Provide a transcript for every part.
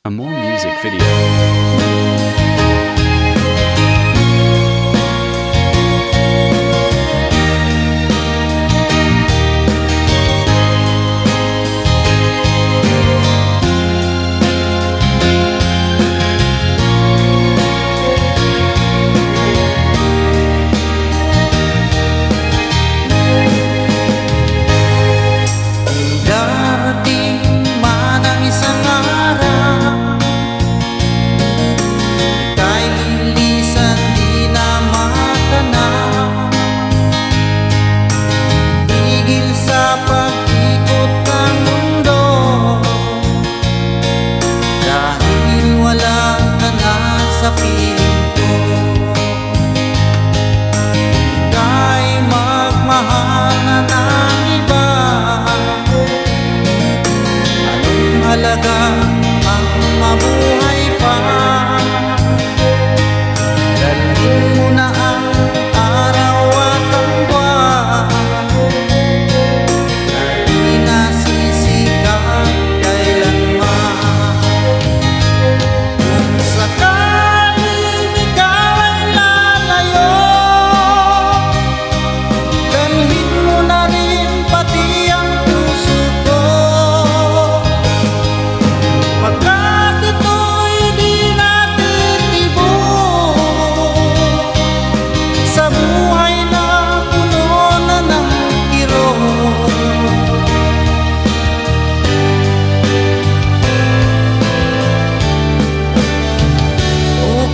A more music video. Sa piling ko, ika'y magmahal na ng iba. Anong halaga ang mabuhay pa? Dalhin mo na ang araw at ang buwan, di nasisikat kailanman. Kung sakaling ikaw ay lalayo, dalhin mo na rin pati ang puso ko. Pagkat ito'y di natin ibig sa buhay na puno na ng kirot.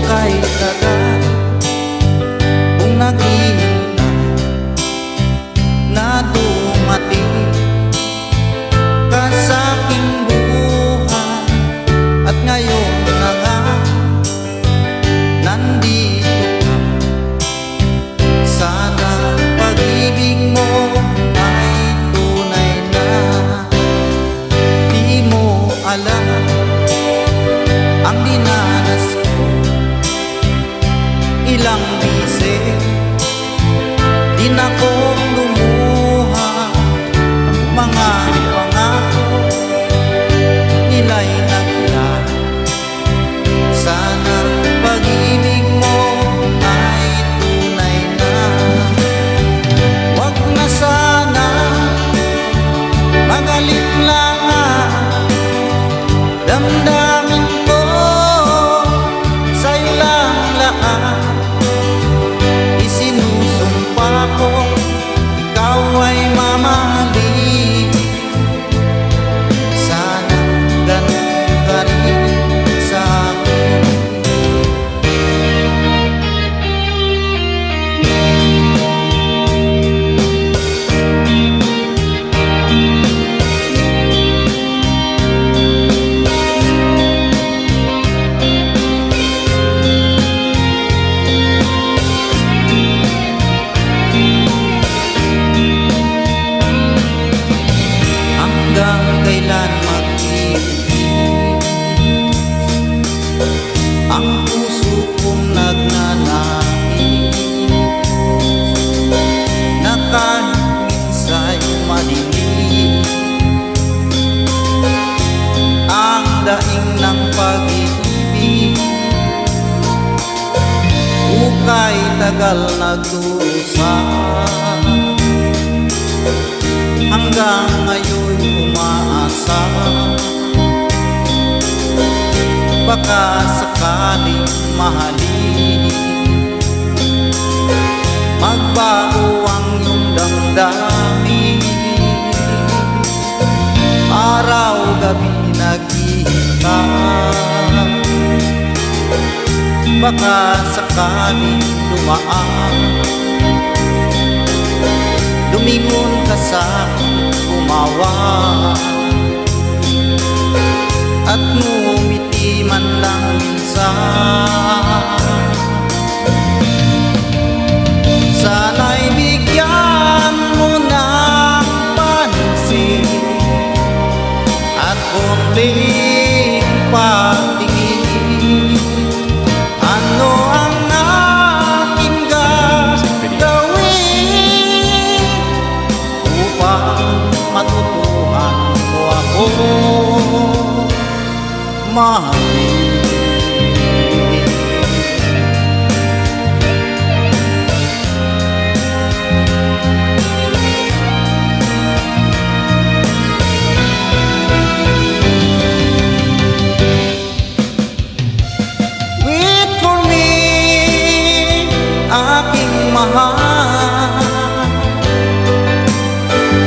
Kay tagal kung naghihintay na dumating ka sa aking buhay, at ngayon na nga nandito ka. Sana pag-ibig mo ay tunay na. Di mo alam ang dinanas ko, ilang bisis din ako lumuha. Mga pangako nila'y naglaho. Sana pag-ibig mo ay tunay na. Wag na sana mag-alinlangan, damdamin ko sa'yo lang lahat. Isinusumpa ko, ikaw ay mamahalin. Sana ganun ka rin sa akin. Hanggang kailan mag-iibig ang puso kong nagnanais, na kahit minsa'y madilim ang daing ng pag-ibig. Ukay tagal nagdurusa, hanggang ngayon umaasa. Baka sakaling mahalin, magbago ang iyong damdamin. Araw-gabi naghihintay, baka sakaling dumaan. Lumingon ka sa'kin, umawa, at ngumiti man lang minsan. Sana'y bigyan mo ng pansin at kunting patingin. Ano ang aking gagawin upang matutuhan mo ako mahal? Wait for me, aking mahal.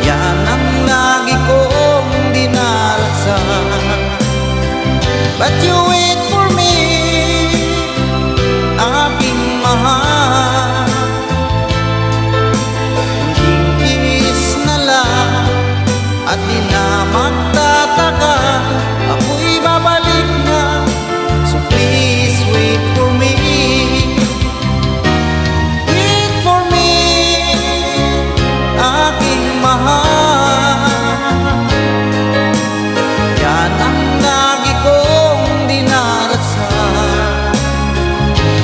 Yan ang lagi kong dinarasal. But you wait for me, aking mahal. Hingis na lang at di na magtatagal, ako'y babalik na. So please wait for me. Wait for me, aking mahal. Yan ang lagi kong dinarasal.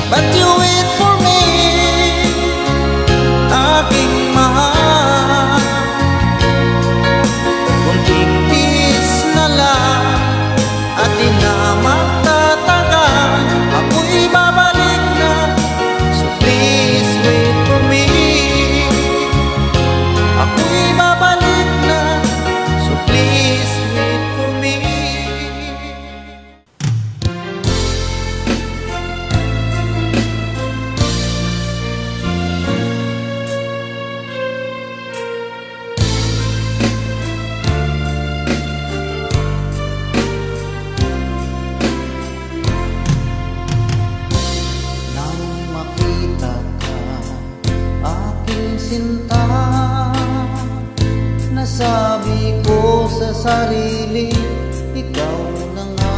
But you wait for me, aking mahal. Kunting tiis na lang at di na magtatagal, ako'y babalik na. So please wait for me. Ako'y babalik na. So please wait for me. Nang makita ka, aking sinta, nasabi ko sa sarili, ikaw na nga.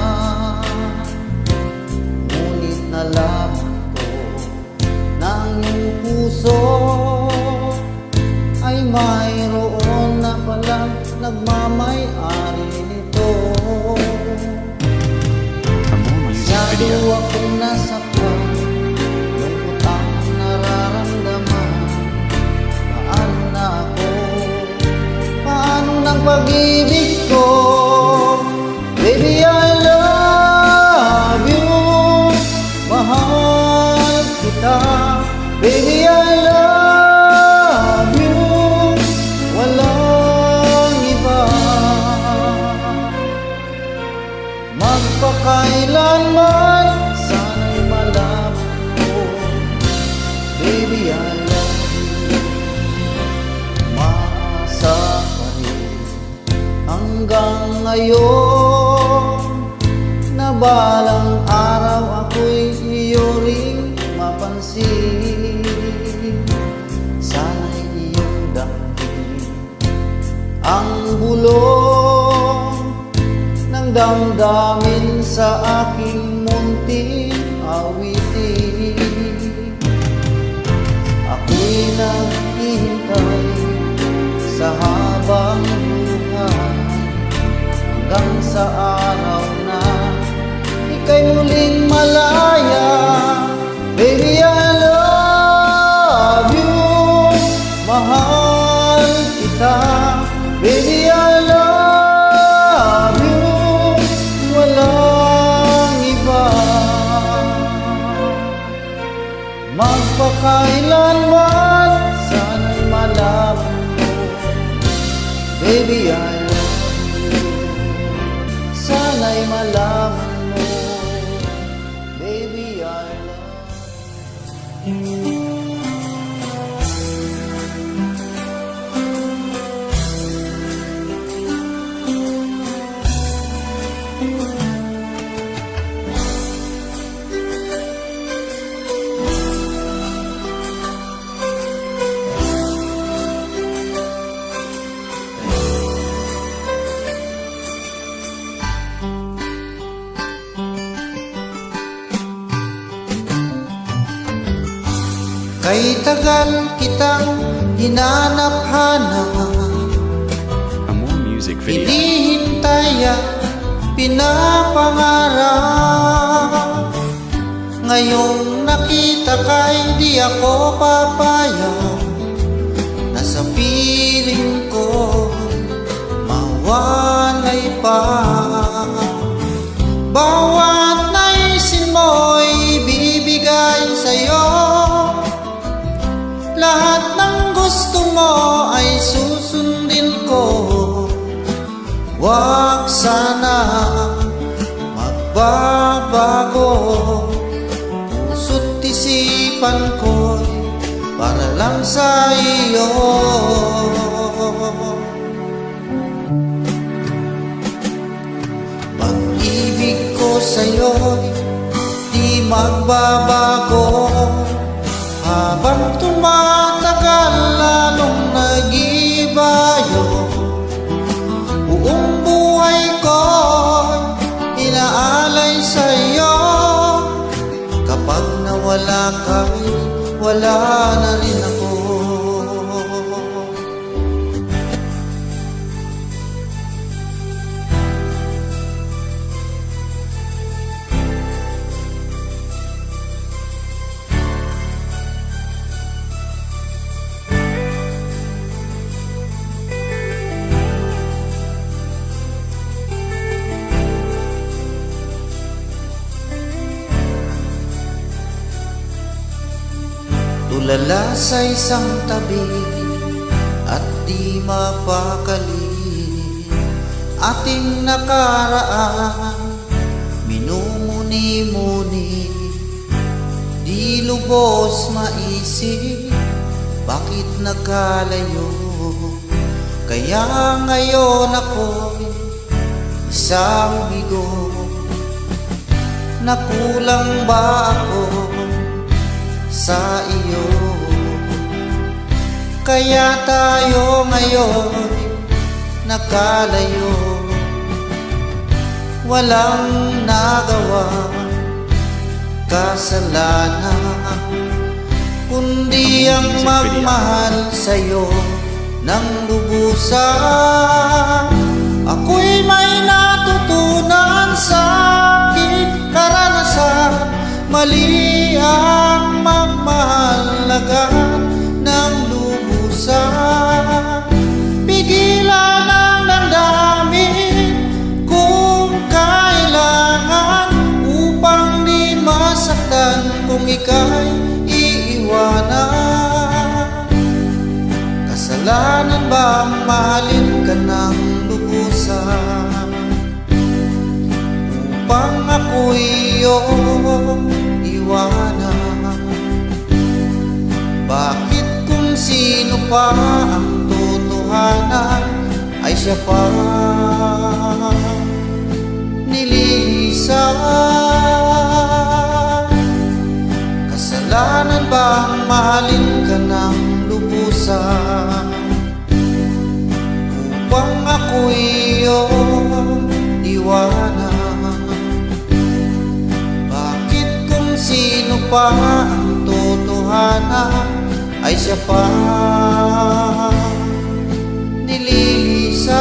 Ngunit nalaman ko ng iyong puso ay mayroon na palang nagmamay-ari nito. For more music Masyado video, akong nasaktan, lungkot ang nararamdaman. Paano na ako? Paano ng pag-ibig ko? Baby, I love you. Mahal kita. Baby, I love you. Walang iba. Magpakailanman, sana'y malaman ko, baby, I love you. Maasa pa rin hanggang ngayon, na balang araw ako'y iyo ring mapansin. Sana'y iyong damdamin ang bulong ng damdamin sa aking munting awitin. Ako'y naghihintay sa habang buhay, hanggang sa araw na ika'y muling malaya. Baby, I love you. Mahal kita. Baby, I love you. Walang iba. Magpakailanman, sana'y malaman mo, baby, I love you. Sana'y malaman mo, baby, I love you. Kay tagal kitang hinanap-hanap, for more music video, hinihintay at pinapangarap. Ngayong nakita ka, hindi ako papayag na sa piling ko mawalay pa. Bawal nagbabago, puso't isipan ko'y para lang sa iyo. Pag-ibig ko sa'yo'y di magbabago, habang tumatagal lalong nag-ibayo. Buong buhay ko inaalay sa'yo, kapag nawala ka'y wala na rin ako. Tulala sa isang tabi at di mapakali, ating nakaraan minumuni-muni, di lubos maisip bakit nagkalayo. Kaya ngayon ako'y isang bigo, nakulang ba ako sa iyo? Kaya tayo ngayon nakalayo, walang nagawa kasalanan, kundi ang magmahal sa'yo ng lubusan. Ako'y may natutunan sa aking karanasan, mali ang magmahal agad ng lubusan. Pigilan ang damdamin kung kailangan, upang di masaktan kung ika'y iiwanan. Kasalanan ba ang mahalin ka ng lubusan, upang ako'y iyong iwanan? Bakit kung sino pa ang totohanan ay siya pa nililisan? Kasalanan ba ang mahalin ka ng lubusan, upang ako'y iyong iwanan? Bakit kung sino pa ang totohanan ay siya pa nililisan?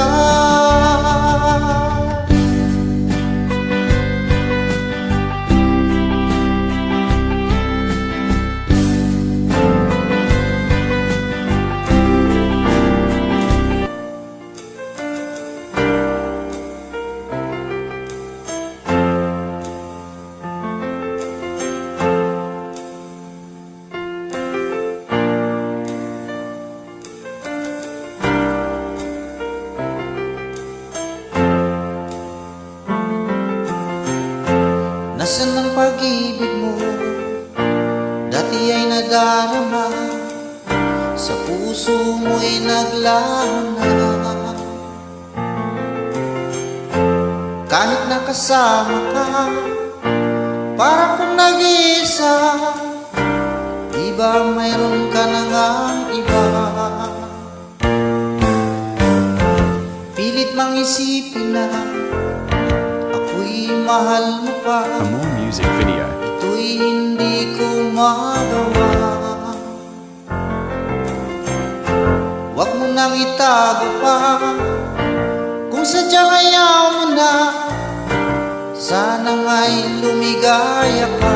Nasaan ang pag-ibig mo? Dati ay nadarama, sa puso mo'y naglaho na. Kahit nakasama ka, para kung nag-iisa, di ba mayroon ka na ngang iba? Pilit mang isipin na ako'y mahal mo pa. For more music video, Ito'y hindi ko magawa. Huwag mo nang itago pa, kung sadyang ayaw mo na, sana nga'y lumigaya ka.